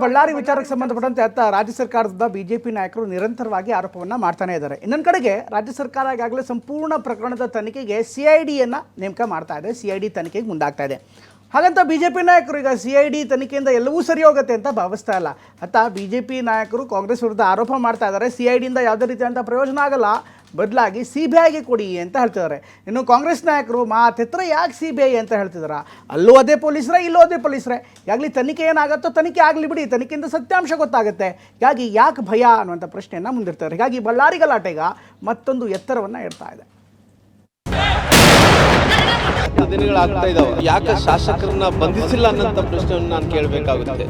ಬಳ್ಳಾರಿ ವಿಚಾರಕ್ಕೆ ಸಂಬಂಧಪಟ್ಟಂತೆ ರಾಜ್ಯ ಸರ್ಕಾರದ ಬಿಜೆಪಿ ನಾಯಕರು ನಿರಂತರವಾಗಿ ಆರೋಪವನ್ನು ಮಾಡ್ತಾನೆ ಇದ್ದಾರೆ. ಇನ್ನೊಂದು ಕಡೆಗೆ ರಾಜ್ಯ ಸರ್ಕಾರ ಈಗಾಗಲೇ ಸಂಪೂರ್ಣ ಪ್ರಕರಣದ ತನಿಖೆಗೆ ಸಿಐಡಿಯನ್ನು ನೇಮಕ ಮಾಡ್ತಾ ಇದೆ, ಸಿಐಡಿ ತನಿಖೆಗೆ ಮುಂದಾಗ್ತಾ ಇದೆ. ಹಾಗಂತ ಬಿಜೆಪಿ ನಾಯಕರು ಈಗ ಸಿಐಡಿ ತನಿಖೆಯಿಂದ ಎಲ್ಲವೂ ಸರಿ ಹೋಗುತ್ತೆ ಅಂತ ಭಾವಿಸ್ತಾ ಇಲ್ಲ. ಬಿಜೆಪಿ ನಾಯಕರು ಕಾಂಗ್ರೆಸ್ ವಿರುದ್ಧ ಆರೋಪ ಮಾಡ್ತಾ ಇದ್ದಾರೆ, ಸಿಐಡಿಯಿಂದ ಯಾವುದೇ ರೀತಿಯಂಥ ಪ್ರಯೋಜನ ಆಗಲ್ಲ, ಬದಲಾಗಿ CBIಗೆ ಕೊಡಿ ಅಂತ ಹೇಳ್ತಿದ್ದಾರೆ. ಇನ್ನು ಕಾಂಗ್ರೆಸ್ ನಾಯಕರು ಮಾತೆತ್ರ ಯಾಕೆ CBI ಅಂತ ಹೇಳ್ತಿದ್ದಾರೆ. ಅಲ್ಲೂ ಅದೇ ಪೊಲೀಸರೇ, ಇಲ್ಲೂ ಅದೇ ಪೊಲೀಸರೇ, ಈಗಾಗಲೇ ತನಿಖೆ ಏನಾಗುತ್ತೋ ತನಿಖೆ ಆಗಲಿ ಬಿಡಿ, ತನಿಖೆಯಿಂದ ಸತ್ಯಾಂಶ ಗೊತ್ತಾಗುತ್ತೆ, ಹೀಗಾಗಿ ಯಾಕೆ ಭಯ ಅನ್ನುವಂಥ ಪ್ರಶ್ನೆಯನ್ನು ಮುಂದಿರ್ತಾರೆ. ಹೀಗಾಗಿ ಬಳ್ಳಾರಿ ಗಲಾಟೆಗ ಮತ್ತೊಂದು ಎತ್ತರವನ್ನು ಏರ್ತಾ ಇದೆ. ದಿನಗಳಾಗ್ತಾ ಇದಾವೆ, ಯಾಕೆ ಶಾಸಕರನ್ನ ಬಂಧಿಸಿಲ್ಲ ಅನ್ನೋಂಥ ಪ್ರಶ್ನೆಯನ್ನು ನಾನು ಕೇಳಬೇಕಾಗುತ್ತೆ.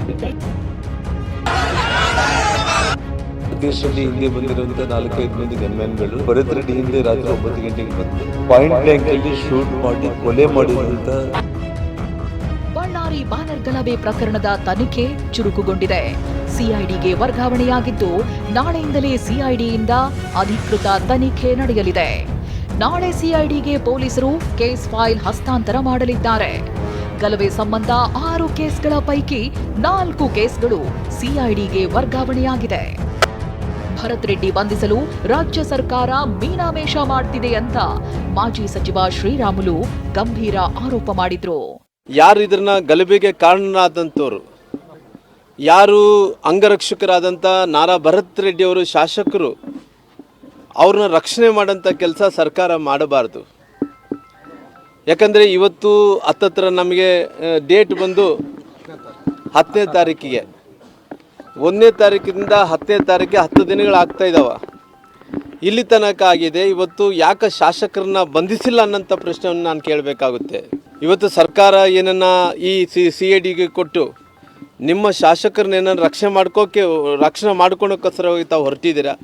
ಸತೀಶ್ ರೆಡ್ಡಿ ಹಿಂದೆ ಬಂದಿರುವಂತಹ 4-5 ಮಂದಿ ಗನ್ಮ್ಯಾನ್ಗಳು ಭರತ್ ರೆಡ್ಡಿ ಹಿಂದೆ ರಾತ್ರಿ 9 ಗಂಟೆಗೆ ಬಂದು ಪಾಯಿಂಟ್ ಬ್ಲಾಂಕ್ ಅಲ್ಲಿ ಶೂಟ್ ಮಾಡಿ ಕೊಲೆ ಮಾಡಿರುವಂತ. ಬಳ್ಳಾರಿ ಬ್ಯಾನರ್ ಗಲಭೆ ಪ್ರಕರಣದ ತನಿಖೆ ಚುರುಕುಗೊಂಡಿದೆ. ಸಿಐಡಿಗೆ ವರ್ಗಾವಣೆಯಾಗಿದ್ದು ನಾಳೆಯಿಂದಲೇ ಸಿಐಡಿಯಿಂದ ಅಧಿಕೃತ ತನಿಖೆ ನಡೆಯಲಿದೆ. ನಾಳೆ ಸಿಐಡಿಗೆ ಪೊಲೀಸರು ಕೇಸ್ ಫೈಲ್ ಹಸ್ತಾಂತರ ಮಾಡಲಿದ್ದಾರೆ. ಗಲಭೆ ಸಂಬಂಧ 6 ಕೇಸ್ಗಳ ಪೈಕಿ 4 ಕೇಸ್ಗಳು ಸಿಐಡಿಗೆ ವರ್ಗಾವಣೆಯಾಗಿದೆ. ಭರತ್ ರೆಡ್ಡಿ ಬಂಧಿಸಲು ರಾಜ್ಯ ಸರ್ಕಾರ ಮೀನಾಮೇಷ ಮಾಡ್ತಿದೆ ಅಂತ ಮಾಜಿ ಸಚಿವ ಶ್ರೀರಾಮುಲು ಗಂಭೀರ ಆರೋಪ ಮಾಡಿದ್ರು. ಯಾರು ಇದನ್ನ ಗಲಭೆಗೆ ಕಾರಣರಾದಂಥವ್ರು, ಯಾರು ಅಂಗರಕ್ಷಕರಾದಂಥ ನಾರಾ ಭರತ್ ರೆಡ್ಡಿ ಅವರು ಶಾಸಕರು, ಅವ್ರನ್ನ ರಕ್ಷಣೆ ಮಾಡೋಂಥ ಕೆಲಸ ಸರ್ಕಾರ ಮಾಡಬಾರ್ದು. ಯಾಕಂದರೆ ಇವತ್ತು ಹತ್ತತ್ರ ನಮಗೆ ಡೇಟ್ ಬಂದು 10ನೇ ತಾರೀಕಿಗೆ, 1ನೇ ತಾರೀಕಿನಿಂದ 10ನೇ ತಾರೀಕಿಗೆ 10 ದಿನಗಳಾಗ್ತಾ ಇದ್ದಾವೆ. ಇಲ್ಲಿ ತನಕ ಆಗಿದೆ. ಇವತ್ತು ಯಾಕೆ ಶಾಸಕರನ್ನ ಬಂಧಿಸಿಲ್ಲ ಅನ್ನೋಂಥ ಪ್ರಶ್ನೆಯನ್ನು ನಾನು ಕೇಳಬೇಕಾಗುತ್ತೆ. ಇವತ್ತು ಸರ್ಕಾರ ಏನನ್ನ ಈ CIDಗೆ ಕೊಟ್ಟು ನಿಮ್ಮ ಶಾಸಕರನ್ನೇನನ್ನು ರಕ್ಷಣೆ ಮಾಡ್ಕೊಳಕ್ಕೋಸ್ಕರವಾಗಿ ತಾವು ಹೊರಟಿದ್ದೀರಾ.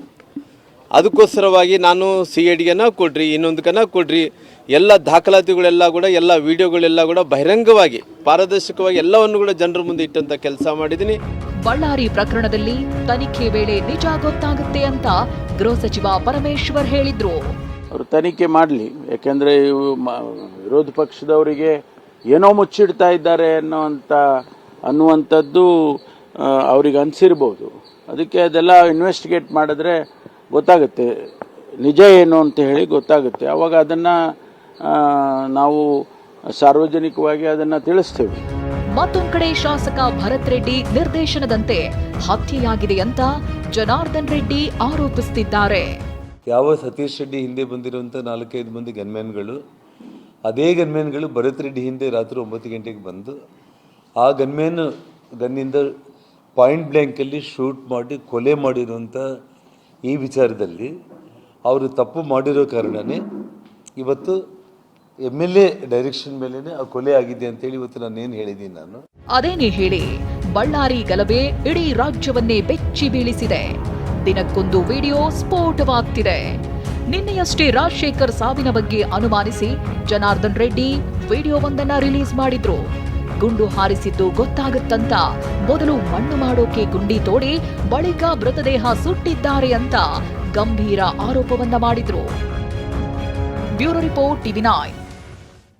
ಅದಕ್ಕೋಸ್ಕರವಾಗಿ ನಾನು CIDಗೆನ ಕೊಡ್ರಿ, ಇನ್ನೊಂದಕ್ಕನ ಕೊಡ್ರಿ, ಎಲ್ಲ ದಾಖಲಾತಿಗಳೆಲ್ಲ ಕೂಡ, ಎಲ್ಲ ವಿಡಿಯೋಗಳೆಲ್ಲ ಕೂಡ ಬಹಿರಂಗವಾಗಿ ಪಾರದರ್ಶಕವಾಗಿ ಎಲ್ಲವನ್ನು ಕೂಡ ಜನರ ಮುಂದೆ ಇಟ್ಟಂತ ಕೆಲಸ ಮಾಡಿದ್ದೀನಿ. ಬಳ್ಳಾರಿ ಪ್ರಕರಣದಲ್ಲಿ ತನಿಖೆ ವೇಳೆ ನಿಜ ಗೊತ್ತಾಗುತ್ತೆ ಅಂತ ಗೃಹ ಸಚಿವ ಪರಮೇಶ್ವರ್ ಹೇಳಿದ್ರು. ಅವರು ತನಿಖೆ ಮಾಡಲಿ, ಯಾಕೆಂದ್ರೆ ವಿರೋಧ ಪಕ್ಷದವರಿಗೆ ಏನೋ ಮುಚ್ಚಿಡ್ತಾ ಇದ್ದಾರೆ ಅನ್ನುವಂಥದ್ದು ಅವ್ರಿಗೆ ಅನಿಸಿರ್ಬೋದು. ಅದಕ್ಕೆ ಅದೆಲ್ಲ ಇನ್ವೆಸ್ಟಿಗೇಟ್ ಮಾಡಿದ್ರೆ ಗೊತ್ತಾಗುತ್ತೆ, ನಿಜ ಏನು ಅಂತ ಹೇಳಿ ಗೊತ್ತಾಗುತ್ತೆ. ಅವಾಗ ಅದನ್ನು ನಾವು ಸಾರ್ವಜನಿಕವಾಗಿ ಅದನ್ನು ತಿಳಿಸ್ತೇವೆ. ಮತ್ತೊಂದು ಕಡೆ ಶಾಸಕ ಭರತ್ ರೆಡ್ಡಿ ನಿರ್ದೇಶನದಂತೆ ಹತ್ಯೆಯಾಗಿದೆ ಅಂತ ಜನಾರ್ದನ್ ರೆಡ್ಡಿ ಆರೋಪಿಸುತ್ತಿದ್ದಾರೆ. ಯಾವ ಸತೀಶ್ ರೆಡ್ಡಿ ಹಿಂದೆ ಬಂದಿರುವಂತಹ 4-5 ಮಂದಿ ಗನ್ಮ್ಯಾನ್ಗಳು, ಅದೇ ಗನ್ಮ್ಯಾನ್ಗಳು ಭರತ್ ರೆಡ್ಡಿ ಹಿಂದೆ ರಾತ್ರಿ 9 ಗಂಟೆಗೆ ಬಂದು ಆ ಗನ್ನಿಂದ ಪಾಯಿಂಟ್ ಬ್ಲ್ಯಾಂಕಲ್ಲಿ ಶೂಟ್ ಮಾಡಿ ಕೊಲೆ ಮಾಡಿರುವಂಥ ಈ ವಿಚಾರದಲ್ಲಿ ಅವರು ತಪ್ಪು ಮಾಡಿರೋ ಕಾರಣನೇ ಇವತ್ತು MLA ಡೈರೆಕ್ಷನ್ ಮೇಲೇನೆ ಆ ಕೊಲೆ ಆಗಿದೆ ಅಂತೇಳಿ ಇವತ್ತು ನಾನೇನು ಹೇಳಿದ್ದೀನಿ. ನಾನು ಅದೇನೇ ಹೇಳಿ, ಬಳ್ಳಾರಿ ಗಲಭೆ ಇಡೀ ರಾಜ್ಯವನ್ನೇ ಬೆಚ್ಚಿ ಬೀಳಿಸಿದೆ. ದಿನಕ್ಕೊಂದು ವಿಡಿಯೋ ಸ್ಫೋಟವಾಗ್ತಿದೆ. ನಿನ್ನೆಯಷ್ಟೇ ರಾಜಶೇಖರ್ ಸಾವಿನ ಬಗ್ಗೆ ಅನುಮಾನಿಸಿ ಜನಾರ್ದನ್ ರೆಡ್ಡಿ ವಿಡಿಯೋವೊಂದನ್ನ ರಿಲೀಸ್ ಮಾಡಿದ್ರು. ಗುಂಡು ಹಾರಿಸಿದ್ದು ಗೊತ್ತಾಗುತ್ತಂತ ಮೊದಲು ಮಣ್ಣು ಮಾಡೋಕೆ ಗುಂಡಿ ತೋಡಿ ಬಳಿಕ ಮೃತದೇಹ ಸುಟ್ಟಿದ್ದಾರೆ ಅಂತ ಗಂಭೀರ ಆರೋಪವನ್ನ ಮಾಡಿದ್ರು. Bureau report TV9.